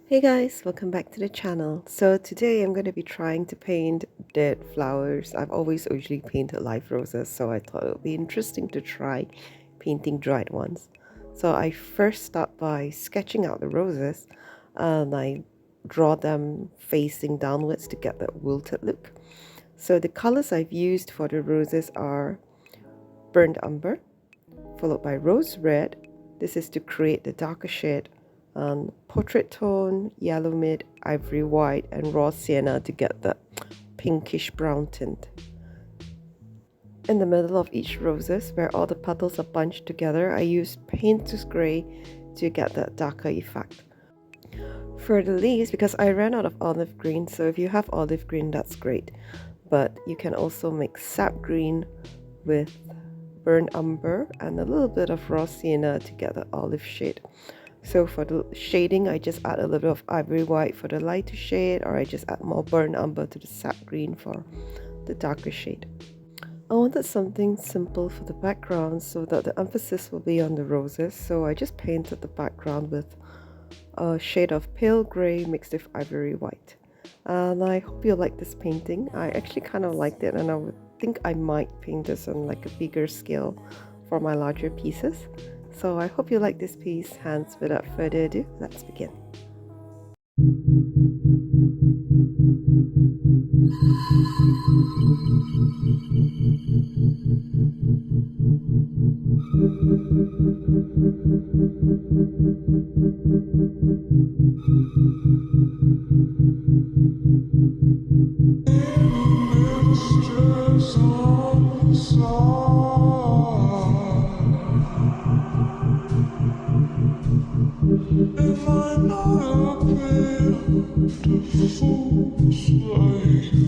Hey guys, welcome back to the channel. So today I'm going to be trying to paint dead flowers. I've always usually painted live roses, so I thought it would be interesting to try painting dried ones. So I first start by sketching out the roses and I draw them facing downwards to get that wilted look. So the colors I've used for the roses are burnt umber, followed by rose red. This is to create the darker shade. Portrait tone, yellow mid, ivory white, and raw sienna to get the pinkish brown tint. In the middle of each roses, where all the petals are bunched together, I use Painter's Grey to get that darker effect. For the leaves, because I ran out of olive green, so if you have olive green, that's great. But you can also mix sap green with burnt umber and a little bit of raw sienna to get the olive shade. So for the shading, I just add a little bit of ivory white for the lighter shade, or I just add more burnt umber to the sap green for the darker shade. I wanted something simple for the background so that the emphasis will be on the roses, so I just painted the background with a shade of pale grey mixed with ivory white. And I hope you like this painting. I actually kind of liked it, and I would think I might paint this on like a bigger scale for my larger pieces. So I hope you like this piece. Hence, without further ado, let's begin. If I not appear to fools like